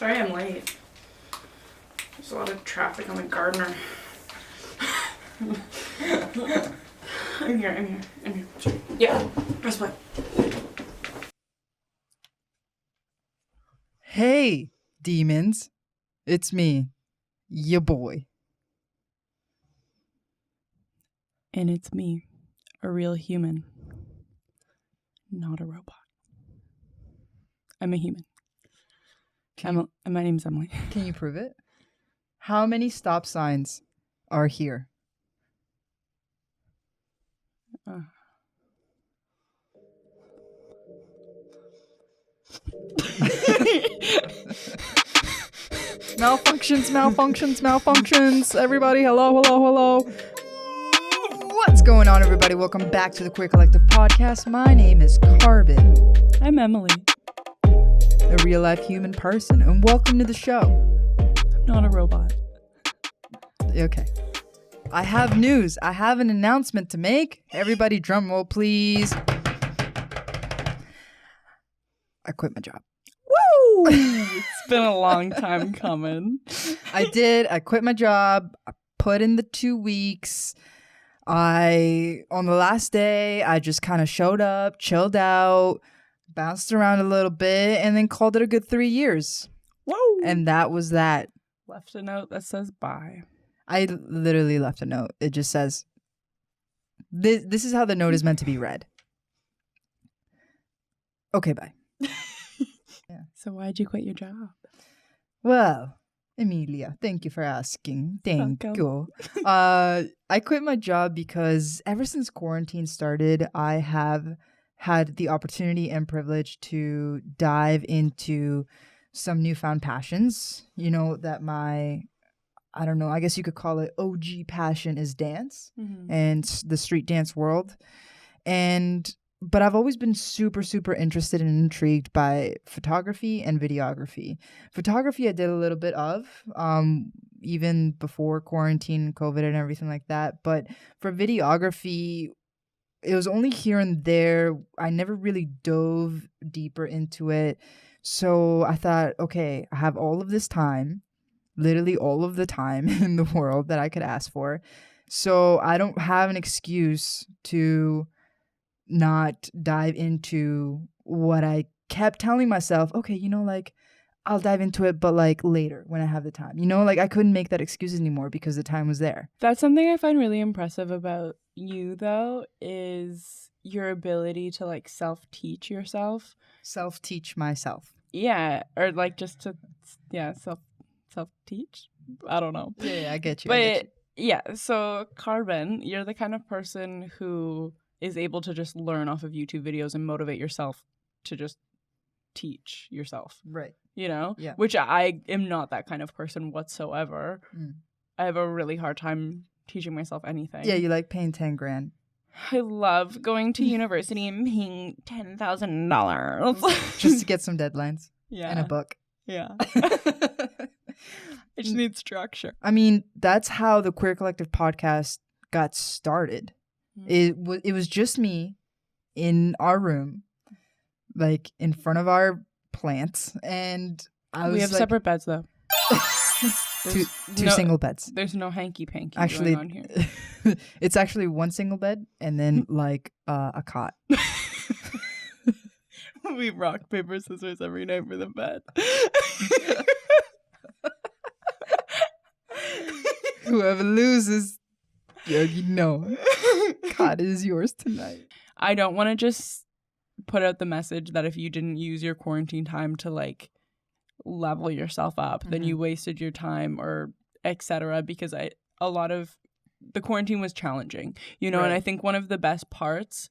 Sorry I'm late. There's a lot of traffic on the Gardner. I'm here. Sorry. Yeah, press play. Hey, demons. It's me, ya boy. And it's me, a real human, not a robot. I'm a human. And my name's Emily. Can you prove it? How many stop signs are here? Malfunctions. Everybody, hello. What's going on, everybody? Welcome back to the Queer Collective podcast. My name is Karbon. I'm Emily. A real-life human person. And welcome to the show. I'm not a robot. Okay. I have news. I have an announcement to make. Everybody drum roll, please. I quit my job. Woo! It's been a long time coming. I did. I quit my job. I put in the 2 weeks. On the last day, I just kind of showed up, chilled out, bounced around a little bit, and then called it a good 3 years. Whoa! And that was that. Left a note that says bye. I literally left a note. It just says, this is how the note is meant to be read. Okay, bye. Yeah. So why'd you quit your job? Well, Emilia, thank you for asking. Thank Welcome. you. I quit my job because ever since quarantine started, I have had the opportunity and privilege to dive into some newfound passions. You know, that I guess you could call it OG passion is dance and the street dance world. But I've always been super, super interested and intrigued by photography and videography. Photography I did a little bit of, even before quarantine, COVID and everything like that. But for videography, it was only here and there. I never really dove deeper into it. So I thought, okay, I have all of this time, literally all of the time in the world that I could ask for. So I don't have an excuse to not dive into what I kept telling myself, okay, I'll dive into it, but later when I have the time. I couldn't make that excuse anymore because the time was there. That's something I find really impressive about you, though, is your ability to self-teach yourself. Self-teach myself. Yeah, or self-teach. I don't know. Yeah, I get you. But yeah, so Karbon, you're the kind of person who is able to just learn off of YouTube videos and motivate yourself to just teach yourself. Right. Yeah. Which I am not that kind of person whatsoever. I have a really hard time teaching myself anything. Yeah, you like paying $10,000. I love going to university and paying $10,000 just to get some deadlines. Yeah. And a book. Yeah. I just need structure. I mean, that's how the Queer Collective podcast got started. It was just me in our room, in front of our plants, and we have separate beds though. two single beds. There's no hanky panky actually going on here. It's actually one single bed and then a cot. We rock paper scissors every night for the bed. Whoever loses, God is yours tonight. I don't want to just put out the message that if you didn't use your quarantine time to level yourself up, then you wasted your time or etc. Because a lot of the quarantine was challenging, right. And I think one of the best parts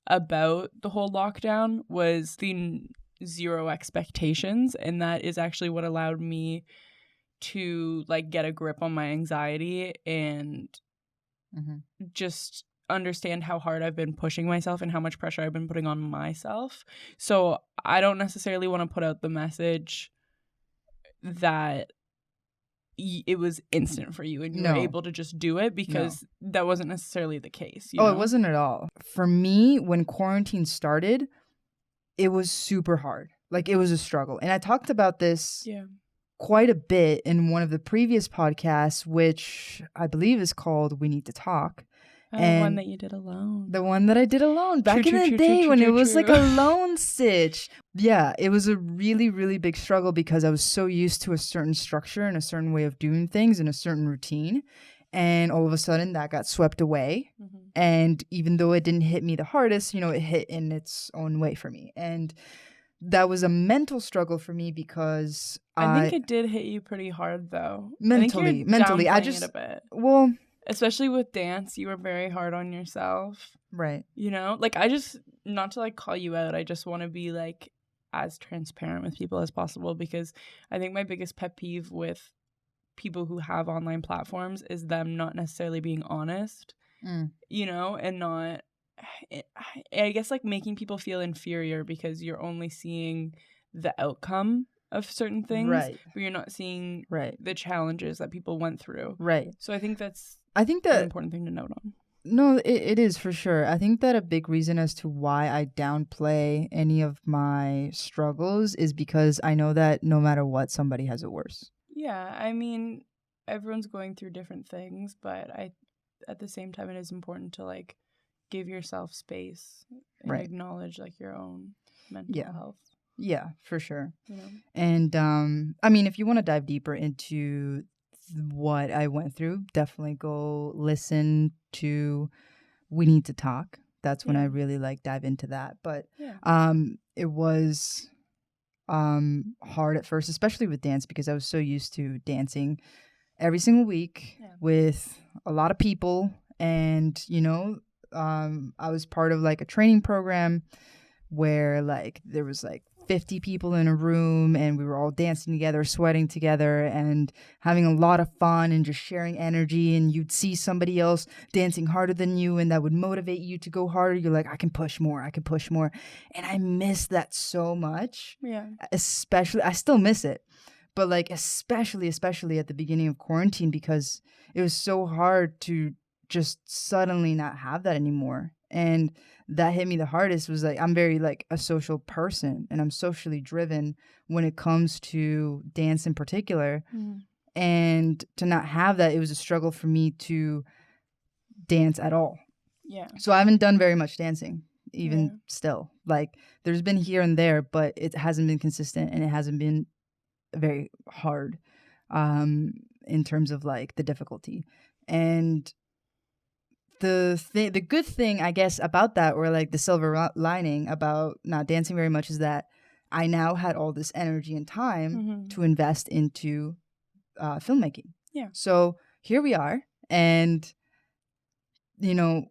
about the whole lockdown was the zero expectations, and that is actually what allowed me to get a grip on my anxiety and just understand how hard I've been pushing myself and how much pressure I've been putting on myself. So I don't necessarily want to put out the message that it was instant for you and you were able to just do it, because that wasn't necessarily the case. It wasn't at all. For me, when quarantine started, it was super hard. It was a struggle. And I talked about this quite a bit in one of the previous podcasts, which I believe is called We Need to Talk. And the one that you did alone. The one that I did alone back in the day when it was like a lone sitch. Yeah, it was a really, really big struggle because I was so used to a certain structure and a certain way of doing things and a certain routine. And all of a sudden that got swept away. Mm-hmm. And even though it didn't hit me the hardest, you know, it hit in its own way for me. And that was a mental struggle for me because I think it did hit you pretty hard though. Mentally. I just, it a bit. Well, especially with dance, you were very hard on yourself. Right. You know, like not to like call you out, I just want to be like as transparent with people as possible, because I think my biggest pet peeve with people who have online platforms is them not necessarily being honest, you know, and not, I guess, like making people feel inferior because you're only seeing the outcome of certain things, right, but you're not seeing the challenges that people went through. Right. So I think that's an important thing to note on. No, it is for sure. I think that a big reason as to why I downplay any of my struggles is because I know that no matter what, somebody has it worse. Yeah, I mean, everyone's going through different things, but at the same time, it is important to like give yourself space and acknowledge like your own mental health. Yeah, for sure. You know? And I mean, if you want to dive deeper into what I went through, definitely go listen to We Need to Talk. That's when I really like dive into that. But it was hard at first, especially with dance, because I was so used to dancing every single week with a lot of people. And, you know, I was part of like a training program where like there was like 50 people in a room and we were all dancing together, sweating together and having a lot of fun and just sharing energy. And you'd see somebody else dancing harder than you and that would motivate you to go harder. You're like, I can push more. And I miss that so much. Yeah. Especially, I still miss it. But like, especially at the beginning of quarantine, because it was so hard to just suddenly not have that anymore. And that hit me the hardest. Was like, I'm very like a social person and I'm socially driven when it comes to dance in particular. And to not have that, it was a struggle for me to dance at all. Yeah. So I haven't done very much dancing, even still. Like there's been here and there, but it hasn't been consistent and it hasn't been very hard in terms of like the difficulty. And the good thing, I guess, about that, or like the silver lining about not dancing very much, is that I now had all this energy and time to invest into filmmaking. Yeah. So here we are. And, you know,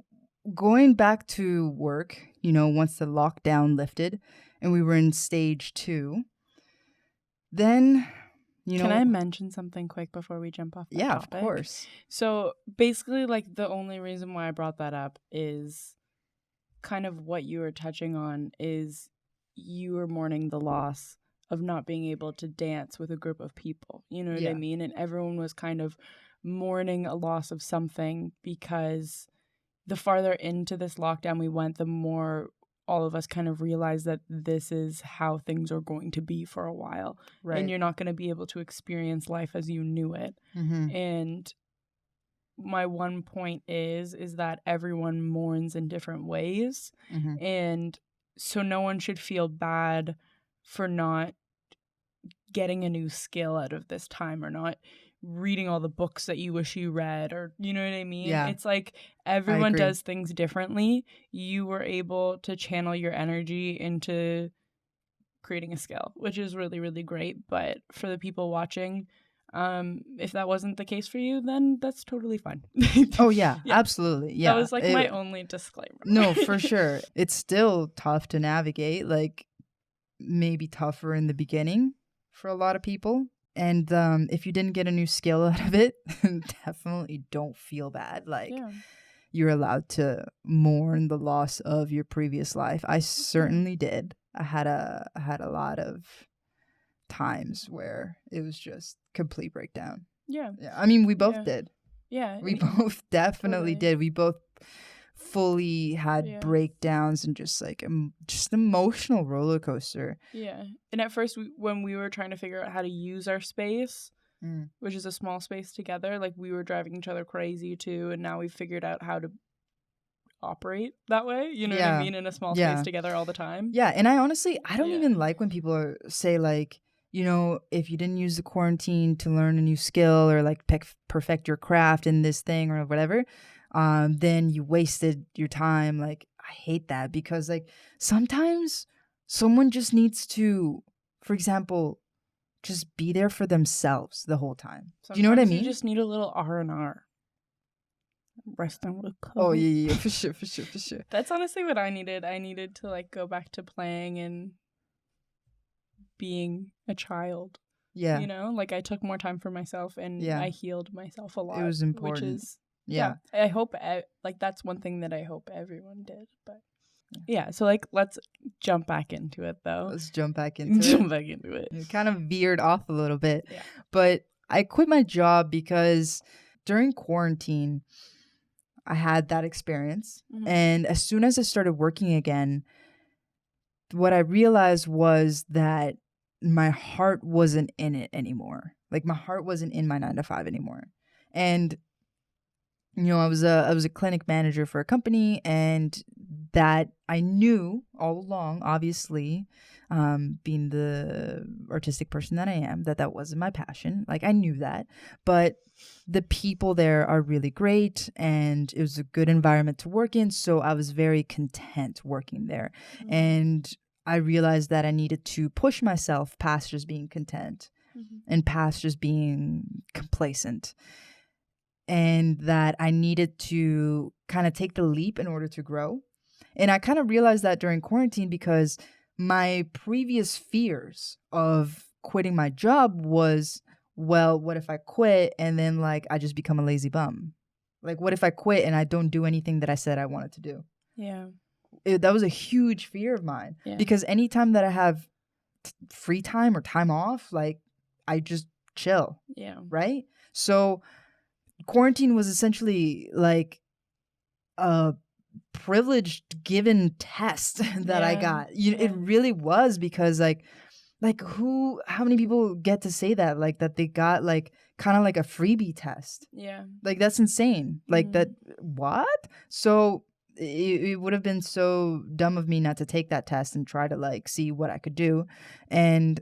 going back to work, you know, once the lockdown lifted and we were in stage 2, then... Can I mention something quick before we jump off that topic? Of course. So basically, like, the only reason why I brought that up is kind of what you were touching on is you were mourning the loss of not being able to dance with a group of people. You know what I mean? And everyone was kind of mourning a loss of something, because the farther into this lockdown we went, the more all of us kind of realized that this is how things are going to be for a while. Right. And you're not going to be able to experience life as you knew it. And my one point is that everyone mourns in different ways. And so no one should feel bad for not getting a new skill out of this time, or not reading all the books that you wish you read, or you know what I mean? Yeah. It's like everyone does things differently. You were able to channel your energy into creating a skill, which is really, really great. But for the people watching, if that wasn't the case for you, then that's totally fine. Oh yeah, absolutely. Yeah. That was like my only disclaimer. No, for sure. It's still tough to navigate, like maybe tougher in the beginning for a lot of people. And if you didn't get a new skill out of it, definitely don't feel bad. Like you're allowed to mourn the loss of your previous life. I certainly did. I had a lot of times where it was just complete breakdown. Yeah. I mean, we both did. Yeah. We both definitely did. We both fully had breakdowns and just like just emotional roller coaster. Yeah. And at first when we were trying to figure out how to use our space, which is a small space together, like we were driving each other crazy too, and now we've figured out how to operate that way, you know what I mean, in a small space together all the time. Yeah. And I don't even like when people say like, you know, if you didn't use the quarantine to learn a new skill or like perfect your craft in this thing or whatever, then you wasted your time. Like, I hate that, because like sometimes someone just needs to, for example, just be there for themselves the whole time. Sometimes do you know what I mean? You just need a little R&R. Resting with cold. Oh yeah, for sure. That's honestly what I needed. I needed to like go back to playing and being a child. Yeah. You know, like I took more time for myself, and I healed myself a lot. It was important. Which is, I hope, like that's one thing that I hope everyone did. But yeah, so like let's jump back into it though. Let's jump back into it. It kind of veered off a little bit. Yeah. But I quit my job because during quarantine, I had that experience. And as soon as I started working again, what I realized was that my heart wasn't in it anymore. Like my heart wasn't in my 9-to-5 anymore. And you know, I was a clinic manager for a company, and that I knew all along, obviously, being the artistic person that I am, that wasn't my passion. Like I knew that, but the people there are really great, and it was a good environment to work in. So I was very content working there. And I realized that I needed to push myself past just being content and past just being complacent. And that I needed to kind of take the leap in order to grow. And I kind of realized that during quarantine, because my previous fears of quitting my job was, well, what if I quit and then like I just become a lazy bum? Like, what if I quit and I don't do anything that I said I wanted to do? Yeah. That was a huge fear of mine, because anytime that I have free time or time off, like I just chill. Yeah. Right. So quarantine was essentially like a privileged given test that I got. It really was, because like how many people get to say that, like that they got like kind of like a freebie test? Yeah. Like that's insane. Like that, what? So it would have been so dumb of me not to take that test and try to like see what I could do. And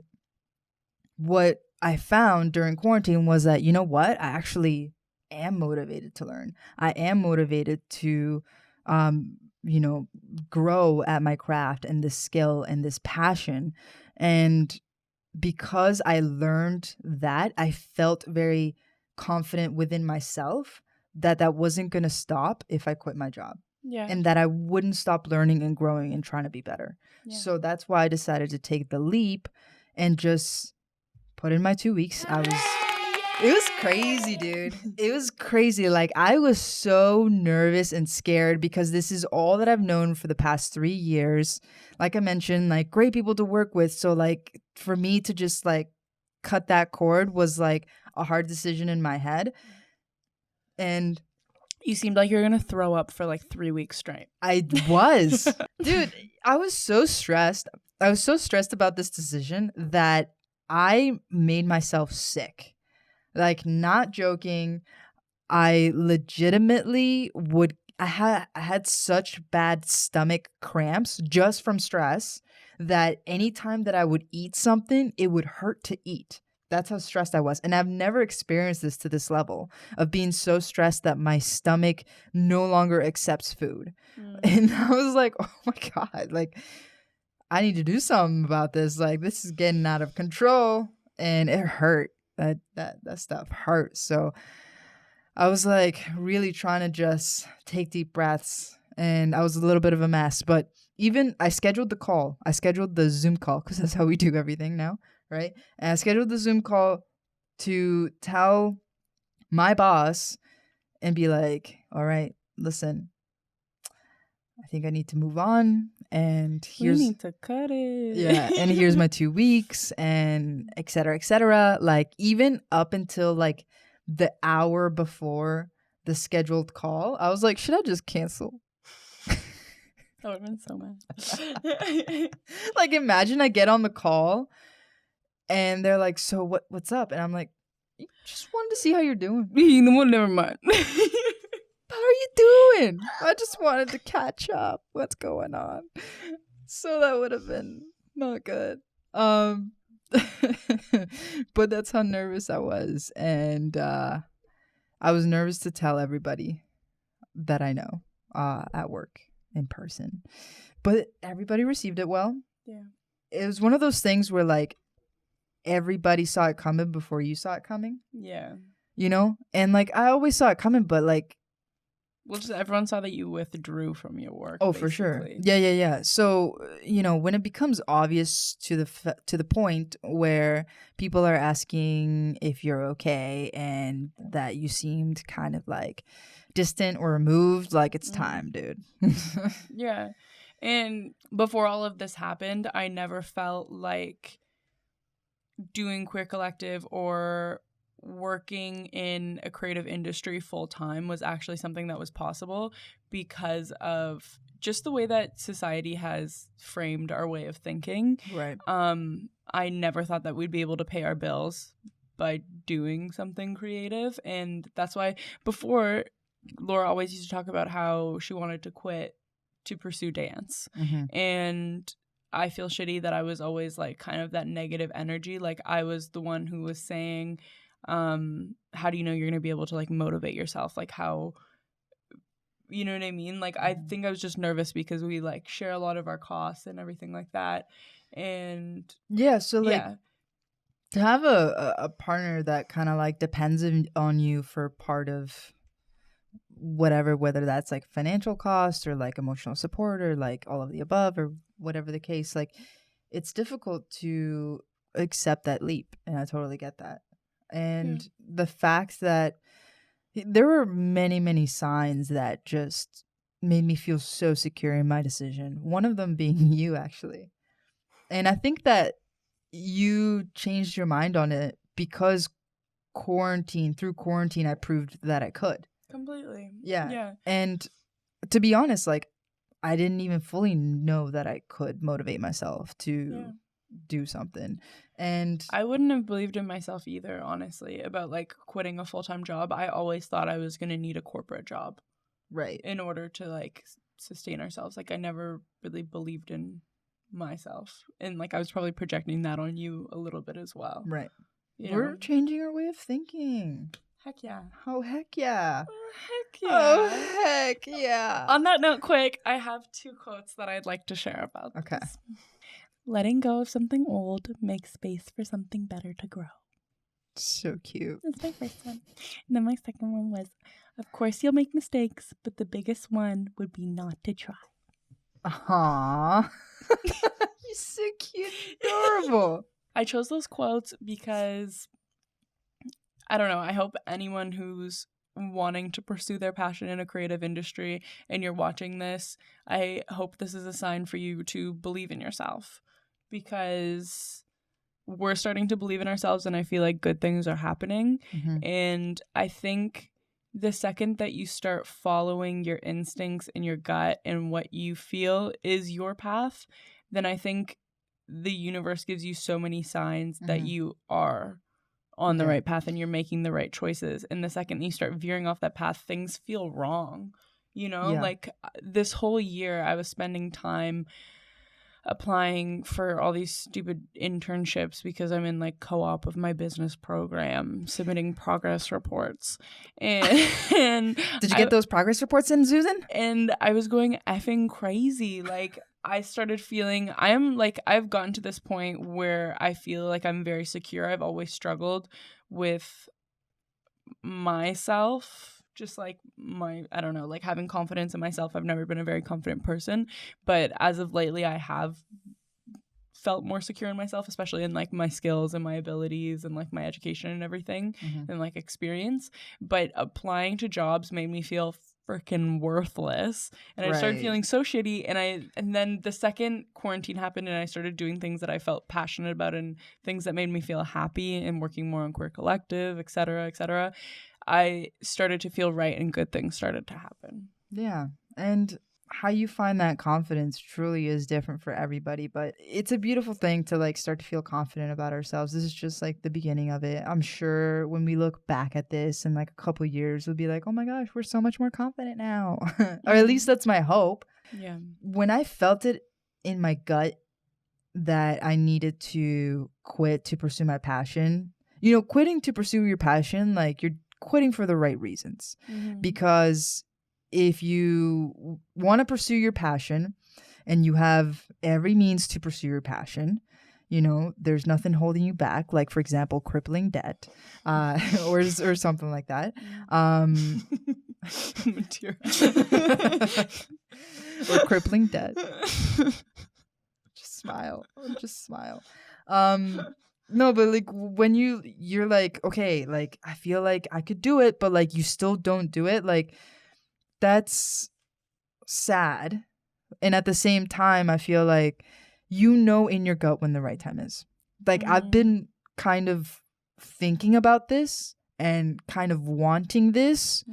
what I found during quarantine was that, you know what? I actually am motivated to learn. I am motivated to, you know, grow at my craft and this skill and this passion. And because I learned that, I felt very confident within myself that wasn't going to stop if I quit my job. Yeah. And that I wouldn't stop learning and growing and trying to be better. Yeah. So that's why I decided to take the leap and just put in my 2 weeks. It was crazy, dude. It was crazy. Like, I was so nervous and scared, because this is all that I've known for the past 3 years. Like I mentioned, like great people to work with. So like for me to just like cut that cord was like a hard decision in my head. And you seemed like you were going to throw up for like 3 weeks straight. I was. Dude, I was so stressed. I was so stressed about this decision that I made myself sick. Like, not joking, I legitimately I had such bad stomach cramps just from stress that anytime that I would eat something, it would hurt to eat. That's how stressed I was. And I've never experienced this to this level of being so stressed that my stomach no longer accepts food. And I was like, oh my God, like, I need to do something about this. Like, this is getting out of control. And it hurt. That stuff hurt. So I was like really trying to just take deep breaths, and I was a little bit of a mess. But even I scheduled the call. I scheduled the Zoom call, because that's how we do everything now, right? And I scheduled the Zoom call to tell my boss and be like, all right, listen, I think I need to move on, and we need to cut it. Yeah, and here's my 2 weeks, and et cetera, et cetera. Like, even up until like the hour before the scheduled call, I was like, should I just cancel? I would have been so mad. Like, imagine I get on the call and they're like, so what's up? And I'm like, just wanted to see how you're doing. You know what? Never mind. How are you doing? I just wanted to catch up. What's going on? So that would have been not good. But that's how nervous I was. And I was nervous to tell everybody that I know at work in person. But everybody received it well. Yeah. It was one of those things where, like, everybody saw it coming before you saw it coming. Yeah. You know? And, like, I always saw it coming, but, like, well, just everyone saw that you withdrew from your work. oh, basically. for sure. Yeah. So, you know, when it becomes obvious to the point where people are asking if you're okay and that you seemed kind of like distant or removed, like, it's time, dude. Yeah. And before all of this happened, I never felt like doing Queer Collective or working in a creative industry full time was actually something that was possible because of just the way that society has framed our way of thinking. Right. I never thought that we'd be able to pay our bills by doing something creative. And that's why before, Laura always used to talk about how she wanted to quit to pursue dance. Mm-hmm. And I feel shitty that I was always like kind of that negative energy. Like I was the one who was saying, how do you know you're gonna be able to like motivate yourself? Like how, you know what I mean? Like I think I was just nervous because we like share a lot of our costs and everything like that. And yeah, so like yeah. to have a partner that kind of like depends on you for part of whatever, whether that's like financial cost or like emotional support or like all of the above or whatever the case, like it's difficult to accept that leap, and I totally get that. And the fact that there were many signs that just made me feel so secure in my decision, one of them being you, actually. And I think that you changed your mind on it because through quarantine I proved that I could Completely. yeah. And to be honest, like I didn't even fully know that I could motivate myself to do something. And I wouldn't have believed in myself either, honestly, about like quitting a full-time job. I always thought I was going to need a corporate job. Right. In order to like sustain ourselves. Like I never really believed in myself. And like I was probably projecting that on you a little bit as well. Right. We're changing our way of thinking. Heck yeah. Oh, heck yeah. Oh, heck yeah. Oh, heck yeah. On that note, quick, I have 2 quotes that I'd like to share about okay. this. Letting go of something old makes space for something better to grow. So cute. That's my first one. And then my second one was, of course you'll make mistakes, but the biggest one would be not to try. Aww. You're so cute. Adorable. I chose those quotes because, I don't know, I hope anyone who's wanting to pursue their passion in a creative industry and you're watching this, I hope this is a sign for you to believe in yourself, because we're starting to believe in ourselves and I feel like good things are happening. Mm-hmm. And I think the second that you start following your instincts and your gut and what you feel is your path, then I think the universe gives you so many signs that you are on the right path and you're making the right choices. And the second you start veering off that path, things feel wrong. You know, like this whole year I was spending time applying for all these stupid internships because I'm in like co-op of my business program, submitting progress reports. And did you get those progress reports in, Susan? And I was going effing crazy. Like I started feeling, I've gotten to this point where I feel like I'm very secure. I've always struggled with myself, just like I don't know, like having confidence in myself. I've never been a very confident person, but as of lately I have felt more secure in myself, especially in like my skills and my abilities and like my education and everything and like experience. But applying to jobs made me feel freaking worthless, and I started feeling so shitty. And then the second quarantine happened and I started doing things that I felt passionate about and things that made me feel happy and working more on Queer Collective, etc., I started to feel right and good things started to happen. Yeah. And how you find that confidence truly is different for everybody, but it's a beautiful thing to like start to feel confident about ourselves. This is just like the beginning of it. I'm sure when we look back at this in like a couple years, we'll be like, oh my gosh, we're so much more confident now. Or at least that's my hope. Yeah. When I felt it in my gut that I needed to quit to pursue my passion, you know, quitting to pursue your passion, like you're quitting for the right reasons. Because if you want to pursue your passion and you have every means to pursue your passion, you know, there's nothing holding you back, like for example crippling debt, or something like that, or crippling debt. Just smile. No, but like when you're like, okay, like I feel like I could do it, but like you still don't do it, like that's sad. And at the same time, I feel like you know in your gut when the right time is. Like I've been kind of thinking about this and kind of wanting this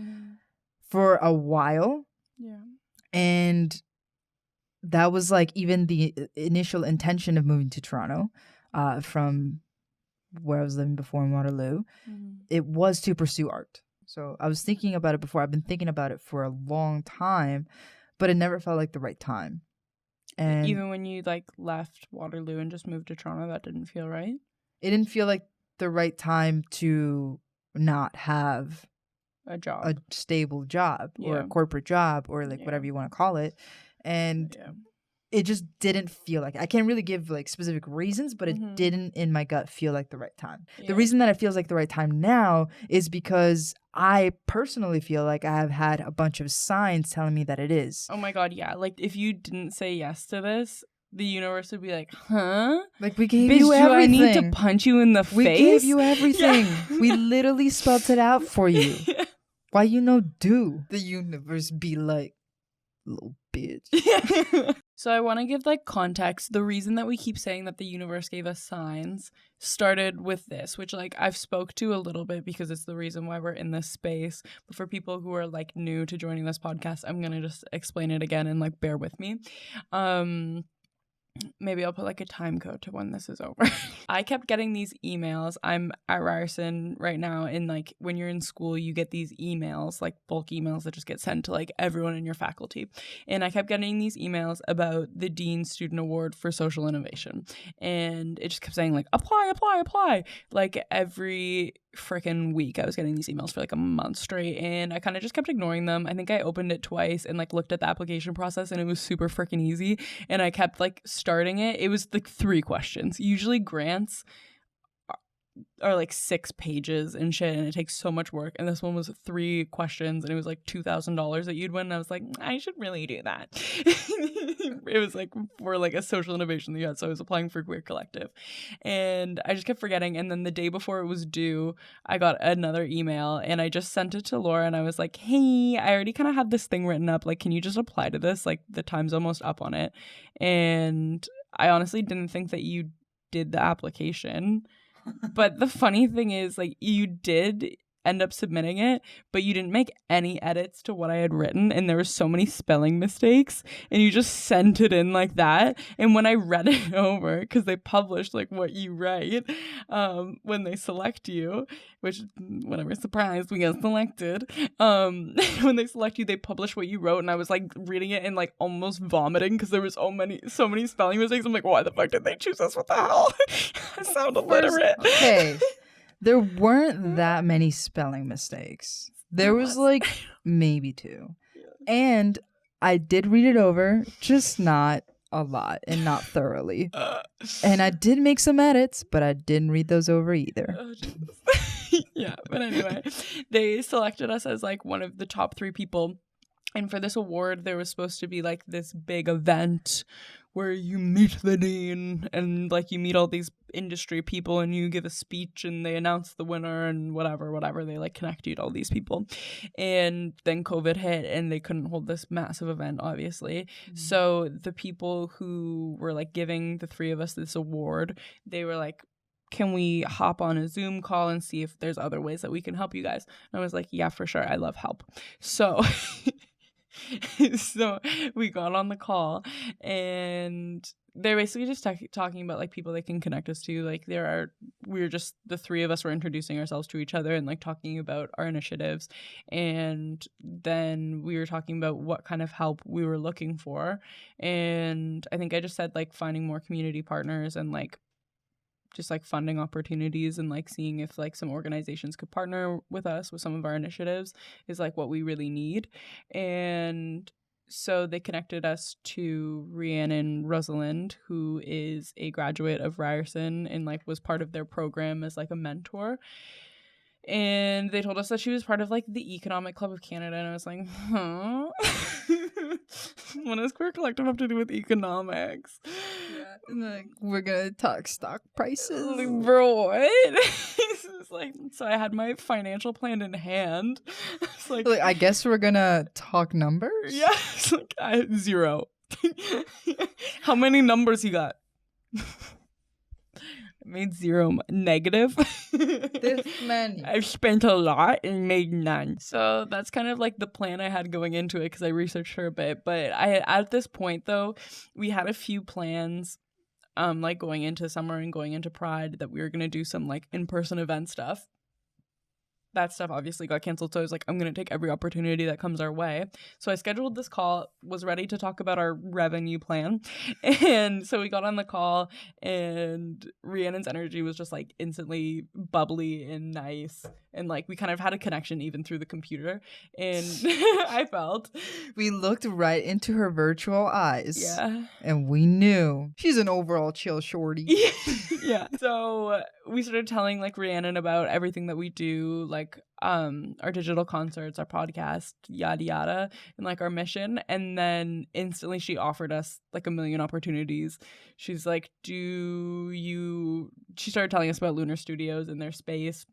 for a while. Yeah. And that was like even the initial intention of moving to Toronto from where I was living before in Waterloo. It was to pursue art. So I was thinking about it before. I've been thinking about it for a long time, but it never felt like the right time. And even when you like left Waterloo and just moved to Toronto, that didn't feel right? It didn't feel like the right time to not have a job, a stable job or a corporate job or like whatever you want to call it. And it just didn't feel like, I can't really give like specific reasons, but it didn't in my gut feel like the right time. The reason that it feels like the right time now is because I personally feel like I have had a bunch of signs telling me that it is. Oh my God, yeah. Like if you didn't say yes to this, the universe would be like, huh? Like we gave Bitch, you everything. Do I need to punch you in the face? We gave you everything. We literally spelled it out for you. Why you no do? The universe be like, little bitch. So I want to give like context. The reason that we keep saying that the universe gave us signs started with this, which like I've spoke to a little bit because it's the reason why we're in this space. But for people who are like new to joining this podcast, I'm going to just explain it again and like bear with me. Maybe I'll put like a time code to when this is over. I kept getting these emails. I'm at Ryerson right now, and like when you're in school, you get these emails, like bulk emails that just get sent to like everyone in your faculty. And I kept getting these emails about the Dean Student Award for Social Innovation. And it just kept saying like, apply, apply, apply. Like every freaking week I was getting these emails for like a month straight, and I kind of just kept ignoring them. I think I opened it twice and like looked at the application process, and it was super freaking easy, and I kept like starting it. It was like 3 questions. Usually grants are like 6 pages and shit, and it takes so much work, and this one was 3 questions and it was like $2,000 that you'd win, and I was like, I should really do that. It was like for like a social innovation that you had, so I was applying for Queer Collective, and I just kept forgetting. And then the day before it was due, I got another email, and I just sent it to Laura, and I was like, hey, I already kind of had this thing written up, like, can you just apply to this? Like the time's almost up on it. And I honestly didn't think that you did the application. But the funny thing is, like, you did end up submitting it, but you didn't make any edits to what I had written, and there were so many spelling mistakes, and you just sent it in like that. And when I read it over, because they published like what you write when they select you, which whatever, surprise, we got selected. When they select you, they publish what you wrote, and I was like reading it and like almost vomiting because there was so many spelling mistakes. I'm like, why the fuck did they choose us? What the hell? I sound illiterate. Okay. There weren't that many spelling mistakes. There was like maybe 2. And I did read it over, just not a lot and not thoroughly. And I did make some edits, but I didn't read those over either. Yeah, but anyway, they selected us as like one of the top 3 people. And for this award, there was supposed to be like this big event where you meet the dean and like you meet all these industry people and you give a speech and they announce the winner and whatever. They like connect you to all these people. And then COVID hit and they couldn't hold this massive event, obviously. Mm-hmm. So the people who were like giving the 3 of us this award, they were like, can we hop on a Zoom call and see if there's other ways that we can help you guys? And I was like, yeah, for sure. I love help. So So we got on the call, and they're basically just talking about like people they can connect us to. Like we're just the three of us were introducing ourselves to each other and like talking about our initiatives, and then we were talking about what kind of help we were looking for. And I think I just said like finding more community partners and like just like funding opportunities and like seeing if like some organizations could partner with us with some of our initiatives is like what we really need. And so they connected us to Rhiannon Rosalind, who is a graduate of Ryerson and like was part of their program as like a mentor. And they told us that she was part of like the Economic Club of Canada, and I was like, huh? What does Queer Collective have to do with economics? Yeah, and like we're gonna talk stock prices, like, bro. What? It's like, so I had my financial plan in hand. It's like I guess we're gonna talk numbers. Yeah, it's like zero. How many numbers you got? Made zero. Negative. This many. I've spent a lot and made none. So that's kind of like the plan I had going into it because I researched her a bit. But at this point though, we had a few plans, like going into summer and going into Pride, that we were gonna do some like in-person event stuff. That stuff obviously got canceled, so I was like, I'm going to take every opportunity that comes our way. So I scheduled this call, was ready to talk about our revenue plan. And so we got on the call, and Rhiannon's energy was just like instantly bubbly and nice. And like we kind of had a connection even through the computer. And I felt. We looked right into her virtual eyes. Yeah. And we knew she's an overall chill shorty. Yeah. So we started telling like Rhiannon about everything that we do, like our digital concerts, our podcast, yada yada, and like our mission. And then instantly she offered us like a million opportunities. She's like, she started telling us about Lunar Studios and their space,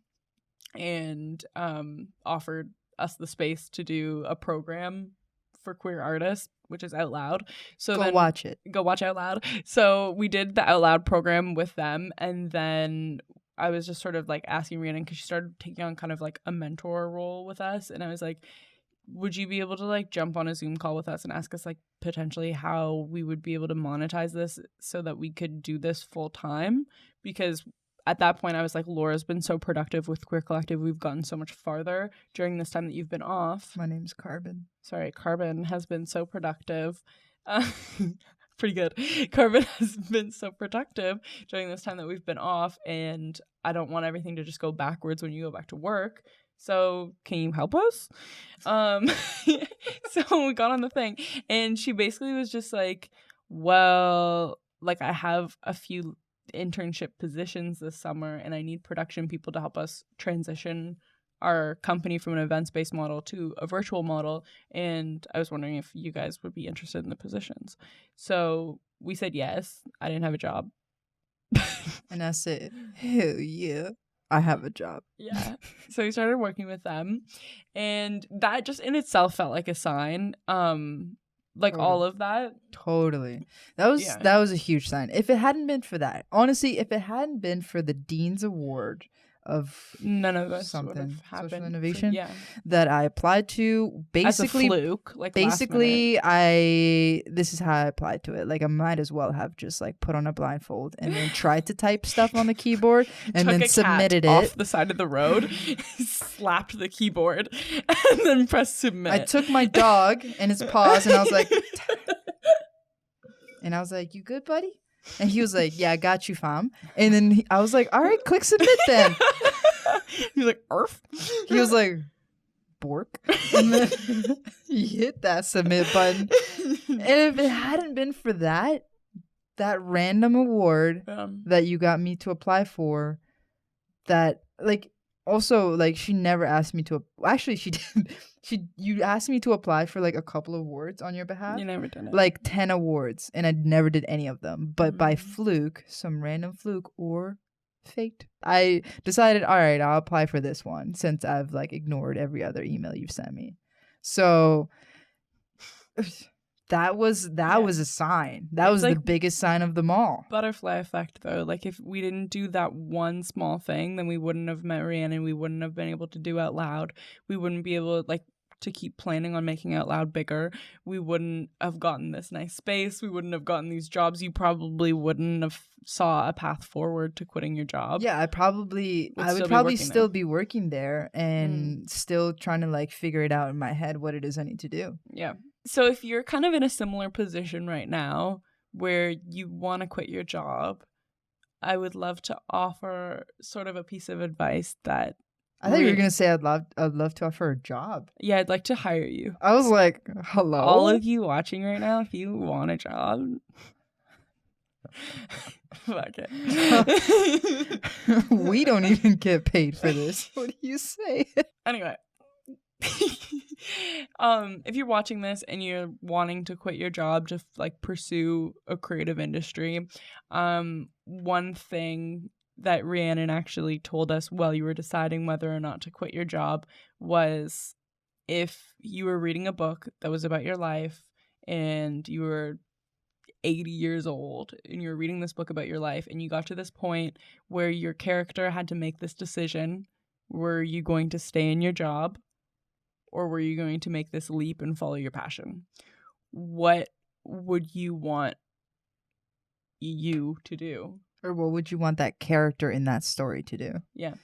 and offered us the space to do a program for queer artists, which is Out Loud. So go watch Out Loud. So we did the Out Loud program with them, and then I was just sort of like asking Rhiannon, because she started taking on kind of like a mentor role with us, and I was like, would you be able to like jump on a Zoom call with us and ask us like potentially how we would be able to monetize this so that we could do this full time? Because at that point I was like, Laura's been so productive with Queer Collective. We've gotten so much farther during this time that you've been off. My name's Karbon. Sorry, Karbon has been so productive. Pretty good. Karbon has been so productive during this time that we've been off, and I don't want everything to just go backwards when you go back to work. So can you help us? So we got on the thing, and she basically was just like, well, like I have a few internship positions this summer, and I need production people to help us transition our company from an events-based model to a virtual model, and I was wondering if you guys would be interested in the positions. So we said yes. I didn't have a job. And I said, hell yeah, I have a job. Yeah. So we started working with them, and that just in itself felt like a sign. Like Totally. all of that. Totally. That was a huge sign. If it hadn't been for that, honestly, if it hadn't been for the Dean's Award of none of us something happened. social innovation that I applied to, basically as a fluke, like basically this is how I applied to it. Like I might as well have just like put on a blindfold and then tried to type stuff on the keyboard and then submitted it off the side of the road, slapped the keyboard, and then pressed submit. I took my dog and his paws, and I was like, "You good, buddy?" And he was like, yeah, I got you, fam. And then I was like, all right, click submit then. He was like, Arf. He was like, Bork. And then he hit that submit button. And if it hadn't been for that random award that you got me to apply for, that like also like she never asked me to. Actually, she did. You asked me to apply for like a couple of awards on your behalf. You never did it. Like 10 awards, and I never did any of them. But by fluke, some random fluke or fate, I decided, all right, I'll apply for this one since I've like ignored every other email you've sent me. So that was a sign. That was like the biggest sign of them all. Butterfly effect, though. Like if we didn't do that one small thing, then we wouldn't have met Rhiannon. We wouldn't have been able to do Out Loud. We wouldn't be able to like to keep planning on making Out Loud bigger, we wouldn't have gotten this nice space. We wouldn't have gotten these jobs. You probably wouldn't have saw a path forward to quitting your job. Yeah, I would probably still be working there and still trying to like figure it out in my head what it is I need to do. Yeah. So if you're kind of in a similar position right now where you want to quit your job, I would love to offer sort of a piece of advice that I thought you were gonna say I'd love to offer a job. Yeah, I'd like to hire you. I was like, hello? All of you watching right now, if you want a job, fuck it. We don't even get paid for this. What do you say? Anyway. If you're watching this and you're wanting to quit your job to like pursue a creative industry, one thing that Rhiannon actually told us while you were deciding whether or not to quit your job was, if you were reading a book that was about your life and you were 80 years old and you're reading this book about your life and you got to this point where your character had to make this decision, were you going to stay in your job or were you going to make this leap and follow your passion? What would you want you to do? Or what would you want that character in that story to do? Yeah.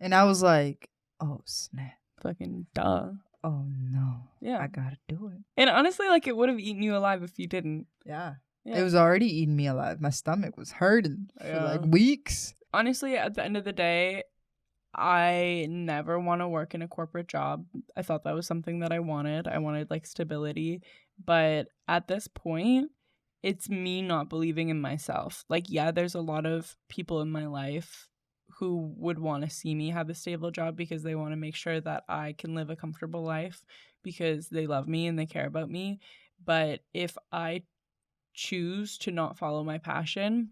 And I was like, oh, snap. Fucking duh. Oh, no. Yeah. I gotta do it. And honestly, like, it would have eaten you alive if you didn't. Yeah. It was already eating me alive. My stomach was hurting for like weeks. Honestly, at the end of the day, I never want to work in a corporate job. I thought that was something that I wanted. I wanted like stability. But at this point, it's me not believing in myself. Like, yeah, there's a lot of people in my life who would want to see me have a stable job because they want to make sure that I can live a comfortable life because they love me and they care about me. But if I choose to not follow my passion,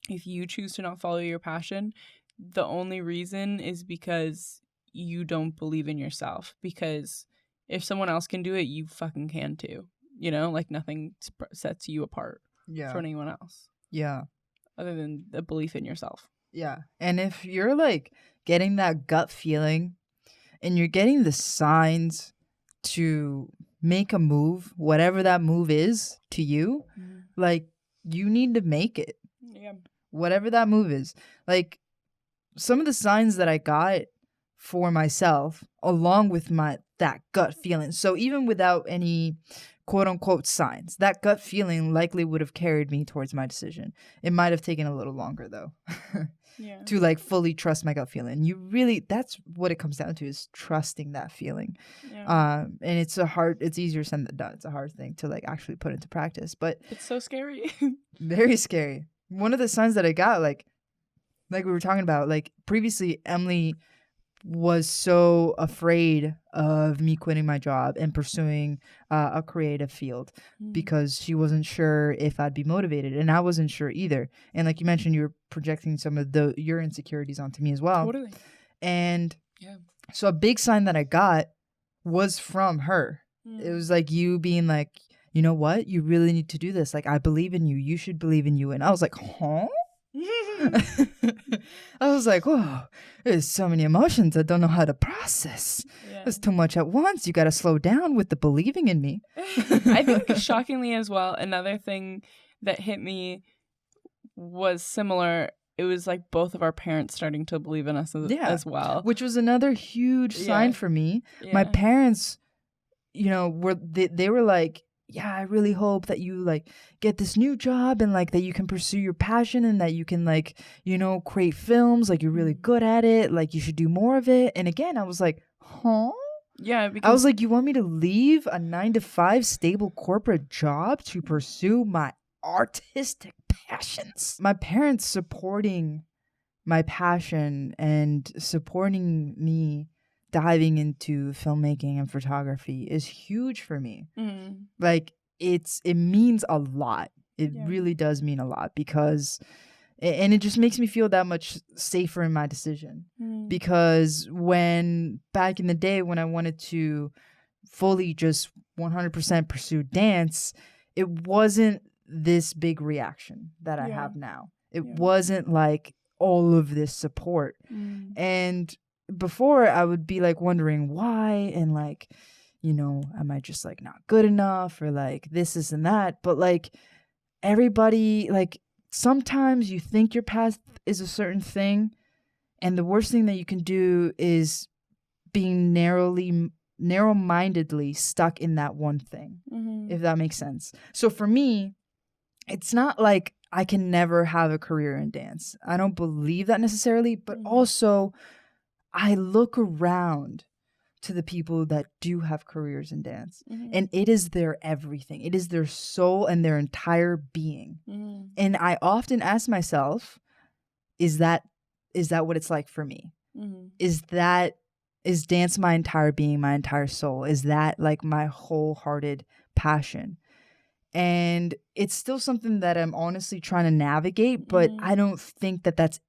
if you choose to not follow your passion, the only reason is because you don't believe in yourself. Because if someone else can do it, you fucking can too. You know, like nothing sets you apart from anyone else. Yeah. Other than the belief in yourself. Yeah. And if you're like getting that gut feeling and you're getting the signs to make a move, whatever that move is to you, like you need to make it. Yeah. Whatever that move is. Like some of the signs that I got for myself along with that gut feeling. So even without any quote unquote signs, that gut feeling likely would have carried me towards my decision. It might have taken a little longer though. To like fully trust my gut feeling. You really, that's what it comes down to, is trusting that feeling. And it's easier said than done. It's a hard thing to like actually put into practice, but it's so scary. Very scary. One of the signs that I got, like we were talking about, like previously Emily was so afraid of me quitting my job and pursuing a creative field because she wasn't sure if I'd be motivated, and I wasn't sure either. And like you mentioned, you were projecting some of your insecurities onto me as well. Totally. And so a big sign that I got was from her. It was like you being like, you know what? You really need to do this. Like, I believe in you. You should believe in you. And I was like, huh? I was like, whoa, there's so many emotions I don't know how to process. There's too much at once. You got to slow down with the believing in me. I think shockingly as well, another thing that hit me was similar. It was like both of our parents starting to believe in us as well. Which was another huge sign for me. My parents, you know, they were like, yeah, I really hope that you like get this new job and like that you can pursue your passion and that you can like, you know, create films. Like you're really good at it. Like you should do more of it. And again, I was like, huh? Yeah. Because I was like, you want me to leave a 9-to-5 stable corporate job to pursue my artistic passions? My parents supporting my passion and supporting me diving into filmmaking and photography is huge for me. Like it means a lot. It really does mean a lot because, and it just makes me feel that much safer in my decision. Because when back in the day when I wanted to fully just 100% pursue dance, it wasn't this big reaction that I have now. It wasn't like all of this support. And before I would be like wondering why and like, am I just like not good enough or like this and that? But like everybody, like sometimes you think your path is a certain thing, and the worst thing that you can do is being narrow-mindedly stuck in that one thing, if that makes sense. So for me, it's not like I can never have a career in dance. I don't believe that necessarily, but also I look around to the people that do have careers in dance, and it is their everything. It is their soul and their entire being. And I often ask myself, is that what it's like for me? Is dance my entire being, my entire soul? Is that like my wholehearted passion? And it's still something that I'm honestly trying to navigate, but I don't think that that's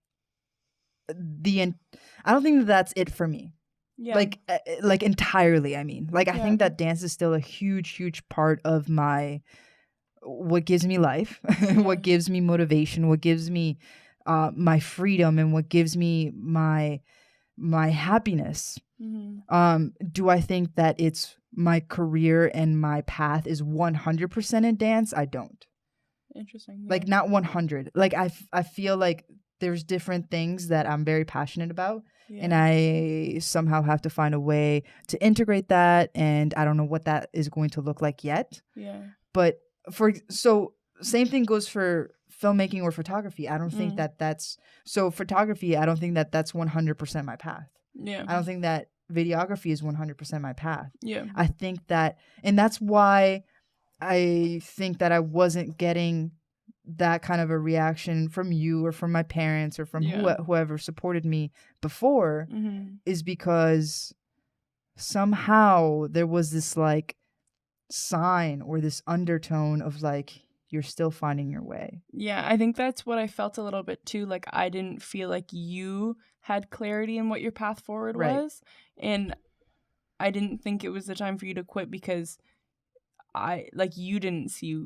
it for me. Yeah. Like entirely, I mean. Like I think that dance is still a huge part of what gives me life, what gives me motivation, what gives me my freedom, and what gives me my happiness. Do I think that it's my career and my path is 100% in dance? I don't. Interesting. Yeah. Like not 100. Like I feel like there's different things that I'm very passionate about, and I somehow have to find a way to integrate that, and I don't know what that is going to look like yet. Yeah. But same thing goes for filmmaking or photography. I don't think that's photography. I don't think that that's 100% my path. Yeah. I don't think that videography is 100% my path. Yeah. I think that, and that's why I think that I wasn't getting that kind of a reaction from you or from my parents or from whoever supported me before, is because somehow there was this like sign or this undertone of like, you're still finding your way. Yeah, I think that's what I felt a little bit too. Like I didn't feel like you had clarity in what your path forward was. And I didn't think it was the time for you to quit because you didn't see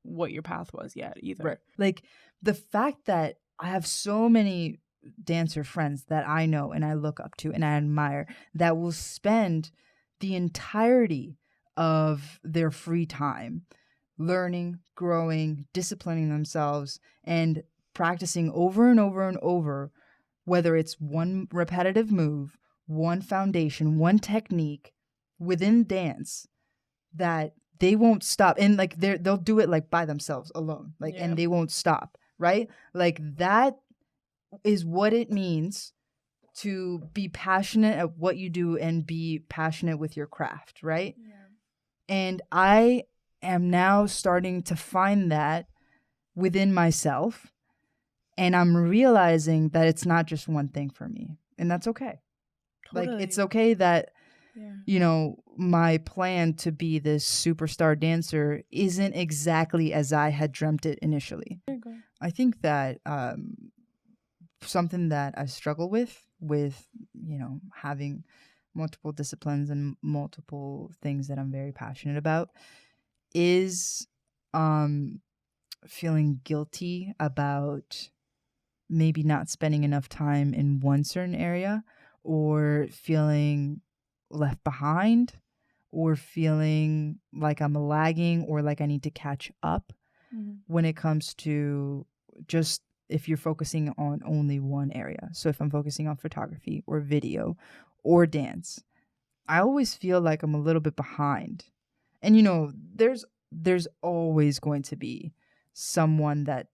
what your path was yet either. Right. Like the fact that I have so many dancer friends that I know and I look up to and I admire that will spend the entirety of their free time learning, growing, disciplining themselves, and practicing over and over and over, whether it's one repetitive move, one foundation, one technique within dance, that they won't stop. And like they'll do it like by themselves alone, like, and they won't stop, right? Like that is what it means to be passionate at what you do and be passionate with your craft, right? Yeah. And I am now starting to find that within myself, and I'm realizing that it's not just one thing for me, and that's okay. Totally. Like it's okay that my plan to be this superstar dancer isn't exactly as I had dreamt it initially. I think that something that I struggle with having multiple disciplines and multiple things that I'm very passionate about is feeling guilty about maybe not spending enough time in one certain area, or feeling left behind, or feeling like I'm lagging or like I need to catch up when it comes to just if you're focusing on only one area. So if I'm focusing on photography or video or dance, I always feel like I'm a little bit behind. And there's always going to be someone that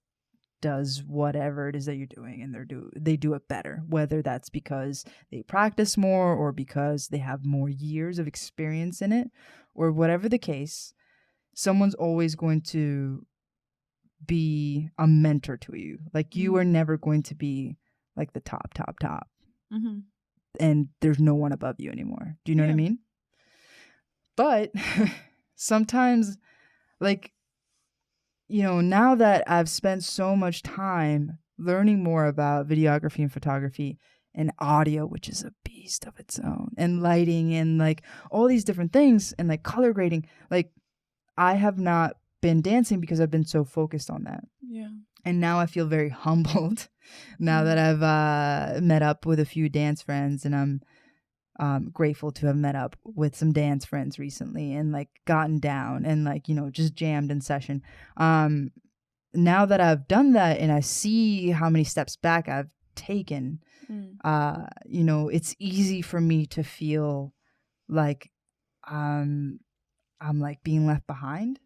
does whatever it is that you're doing and they do it better, whether that's because they practice more or because they have more years of experience in it, or whatever the case. Someone's always going to be a mentor to you. Like you are never going to be like the top and there's no one above you anymore. Do you know what I mean? But sometimes, like, now that I've spent so much time learning more about videography and photography and audio, which is a beast of its own, and lighting and like all these different things, and like color grading, like I have not been dancing because I've been so focused on that. Yeah. And now I feel very humbled now that I've met up with a few dance friends, and grateful to have met up with some dance friends recently and like gotten down and like, you know, just jammed in session. Now that I've done that and I see how many steps back I've taken, you know, it's easy for me to feel like I'm like being left behind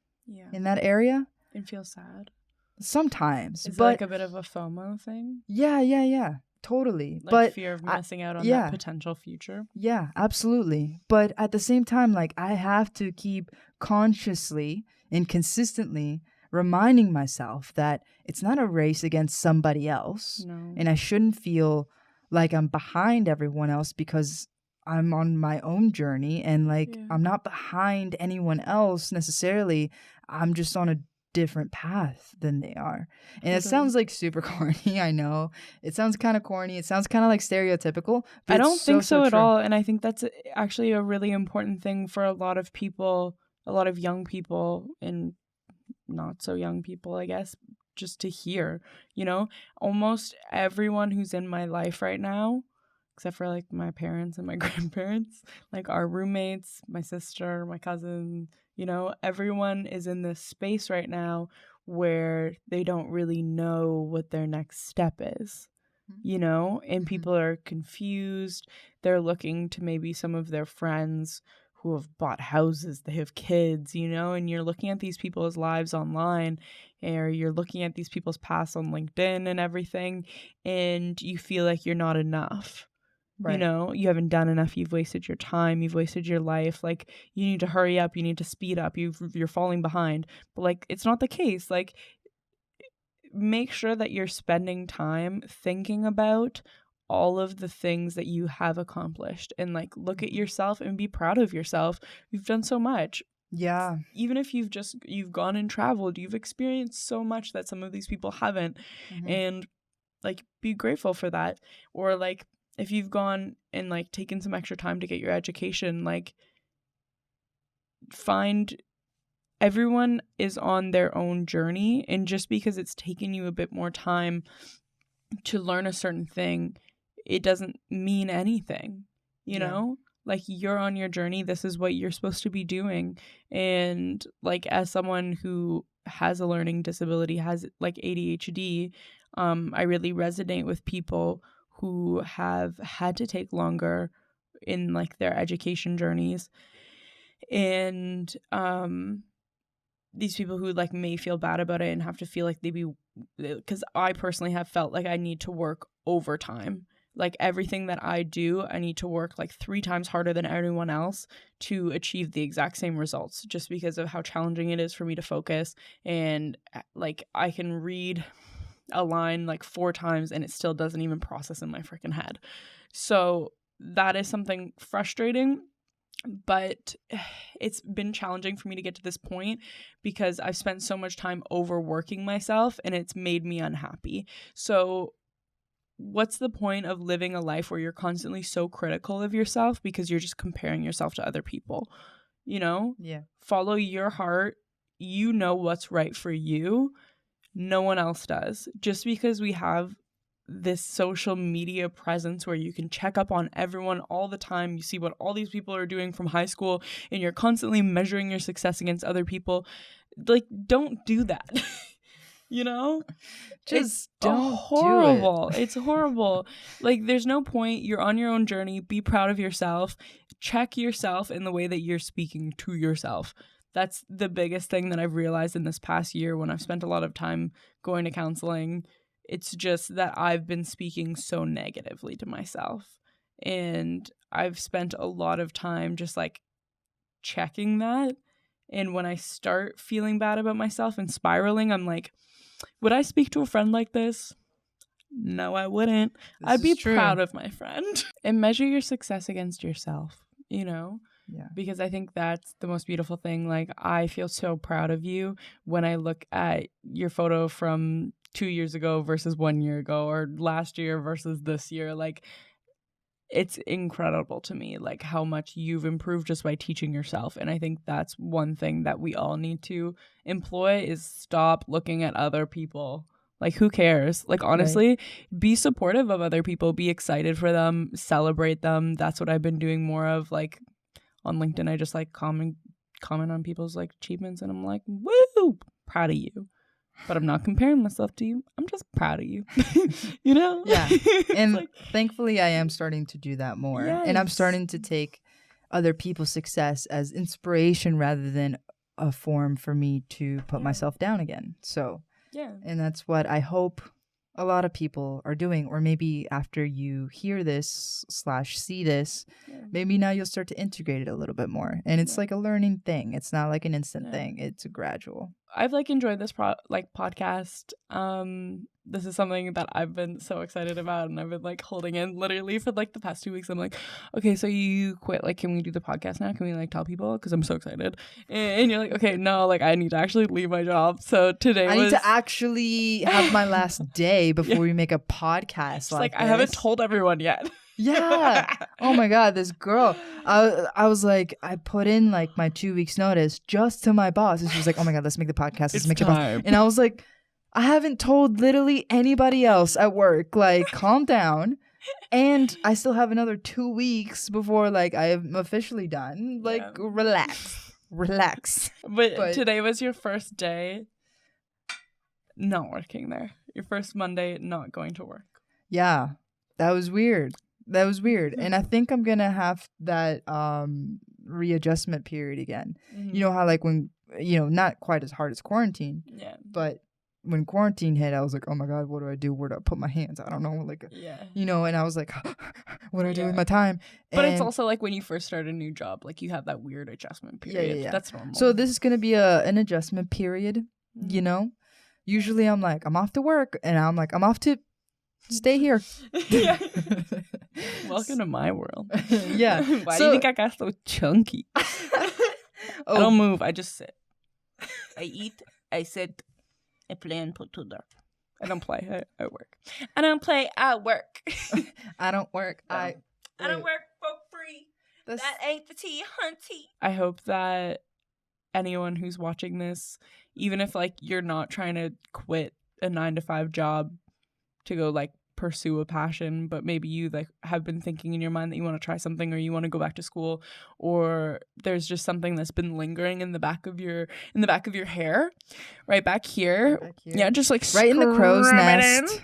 in that area. And feel sad. Sometimes. Is it like a bit of a FOMO thing? Yeah. Totally. Like but fear of missing out on that potential future? Yeah, absolutely. But at the same time, like I have to keep consciously and consistently reminding myself that it's not a race against somebody else. No. And I shouldn't feel like I'm behind everyone else because I'm on my own journey and like I'm not behind anyone else necessarily. I'm just on a different path than they are. And it sounds like super corny. I know it sounds kind of corny. It sounds kind of like stereotypical, but I don't think so at true. all. And I think that's actually a really important thing for a lot of people, a lot of young people and not so young people, I guess, just to hear, you know, almost everyone who's in my life right now, except for like my parents and my grandparents, like our roommates, my sister, my cousin, you know, everyone is in this space right now where they don't really know what their next step is, you know, and people are confused. They're looking to maybe some of their friends who have bought houses, they have kids, you know, and you're looking at these people's lives online, or you're looking at these people's past on LinkedIn and everything, and you feel like you're not enough. Right. You know, you haven't done enough. You've wasted your time. You've wasted your life. Like, you need to hurry up. You need to speed up. You're falling behind. But, like, it's not the case. Like, make sure that you're spending time thinking about all of the things that you have accomplished and, like, look at yourself and be proud of yourself. You've done so much. Yeah. Even if you've gone and traveled, you've experienced so much that some of these people haven't. And, like, be grateful for that. Or, like, if you've gone and like taken some extra time to get your education, like find everyone is on their own journey. And just because it's taken you a bit more time to learn a certain thing, it doesn't mean anything, you know? Like, you're on your journey. This is what you're supposed to be doing. And like, as someone who has a learning disability, has like ADHD, I really resonate with people who have had to take longer in like their education journeys. And these people who like may feel bad about it and have to feel like because I personally have felt like I need to work overtime. Like, everything that I do, I need to work like 3 times harder than anyone else to achieve the exact same results, just because of how challenging it is for me to focus. And like, I can read a line like 4 times and it still doesn't even process in my freaking head. So that is something frustrating, but it's been challenging for me to get to this point because I've spent so much time overworking myself and it's made me unhappy. So what's the point of living a life where you're constantly so critical of yourself because you're just comparing yourself to other people, you know? Yeah. Follow your heart. You know what's right for you. No one else does. Just because we have this social media presence where you can check up on everyone all the time, you see what all these people are doing from high school, and you're constantly measuring your success against other people. Like, don't do that. You know? Just don't horrible. Do it. It's horrible. Like, there's no point. You're on your own journey. Be proud of yourself. Check yourself in the way that you're speaking to yourself. That's the biggest thing that I've realized in this past year when I've spent a lot of time going to counseling. It's just that I've been speaking so negatively to myself. And I've spent a lot of time just like checking that. And when I start feeling bad about myself and spiraling, I'm like, would I speak to a friend like this? No, I wouldn't. I'd be proud of my friend. And measure your success against yourself, you know? Yeah. Because I think that's the most beautiful thing. Like, I feel so proud of you when I look at your photo from 2 years ago versus 1 year ago, or last year versus this year. Like, it's incredible to me, like, how much you've improved just by teaching yourself. And I think that's one thing that we all need to employ is stop looking at other people Like, who cares? Like, honestly, be supportive of other people, be excited for them, celebrate them. That's what I've been doing more of. Like, on LinkedIn, I just like comment on people's like achievements, and I'm like, woo, proud of you. But I'm not comparing myself to you. I'm just proud of you. You know? Yeah. And like, thankfully I am starting to do that more. Yes. And I'm starting to take other people's success as inspiration rather than a form for me to put myself down again. So, and that's what I hope a lot of people are doing. Or maybe after you hear this / see this, maybe now you'll start to integrate it a little bit more. And it's like a learning thing. It's not like an instant thing. It's a gradual. I've like enjoyed this podcast. This is something that I've been so excited about, and I've been like holding in literally for like the past 2 weeks. I'm like, okay, so you quit. Like, can we do the podcast now? Can we like tell people? Because I'm so excited. And you're like, okay, no, like I need to actually leave my job. So today I need to actually have my last day before we make a podcast. Like I haven't told everyone yet. Yeah. Oh my God, this girl. I was like, I put in like my 2 weeks notice just to my boss. And she was like, oh my God, let's make the podcast. Let's make the podcast. And I was like, I haven't told literally anybody else at work. Like, calm down. And I still have another 2 weeks before like I'm officially done. Like, relax. But today was your first day not working there. Your first Monday not going to work. Yeah, that was weird. And I think I'm gonna have that readjustment period again. You know how like when, you know, not quite as hard as quarantine, but when quarantine hit, I was like, oh my God, what do I do? Where do I put my hands? I don't know. Like, you know, and I was like, what do I do with my time? But it's also like when you first start a new job, like you have that weird adjustment period. Yeah. That's normal. So this is going to be an adjustment period, you know? Usually I'm like, I'm off to work, and I'm like, I'm off to stay here. Welcome to my world. Yeah. Why do you think I got so chunky? I don't move. I just sit. I eat. I sit. I play and put to dark. I don't play. I work. I don't play. I work. I don't work. I don't work for free. That ain't the tea, hunty. I hope that anyone who's watching this, even if like you're not trying to quit a 9-to-5 job to go like pursue a passion, but maybe you like have been thinking in your mind that you want to try something, or you want to go back to school, or there's just something that's been lingering in the back of your hair, right back here. Yeah, just like right in the crow's nest.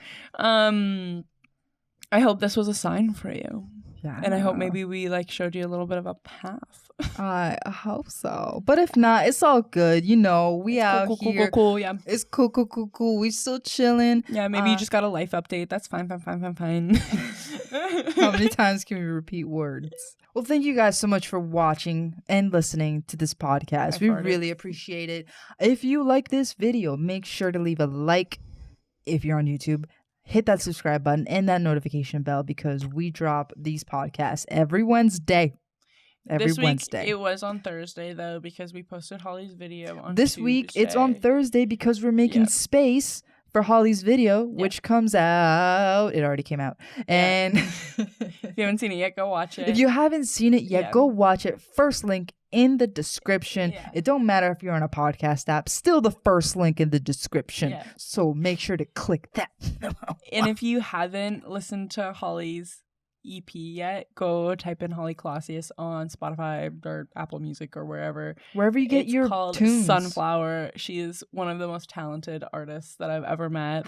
I hope this was a sign for you. Yeah. And I hope maybe we like showed you a little bit of a path. I hope so. But if not, it's all good. You know, we out here. Cool. Yeah. It's cool. We still chilling. Yeah, maybe you just got a life update. That's fine. How many times can we repeat words? Well, thank you guys so much for watching and listening to this podcast. We really appreciate it. If you like this video, make sure to leave a like if you're on YouTube. Hit that subscribe button and that notification bell, because we drop these podcasts every Wednesday. This week, it was on Thursday, though, because we posted Holly's video on This Tuesday. Week, it's on Thursday because we're making space for Holly's video, which comes out. It already came out. And if you haven't seen it yet, go watch it. If you haven't seen it yet, go watch it. First link in the description. It don't matter if you're on a podcast app, still the first link in the description. So make sure to click that. And if you haven't listened to Holly's EP yet, go type in Holly Clausius on Spotify or Apple Music or wherever you get your called tunes. Sunflower. She is one of the most talented artists that I've ever met.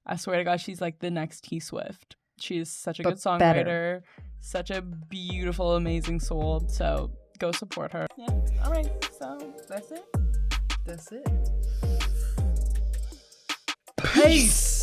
I swear to God, she's like the next T Swift. She is such a good songwriter, such a beautiful, amazing soul. So go support her. Yeah. All right. So that's it. Peace.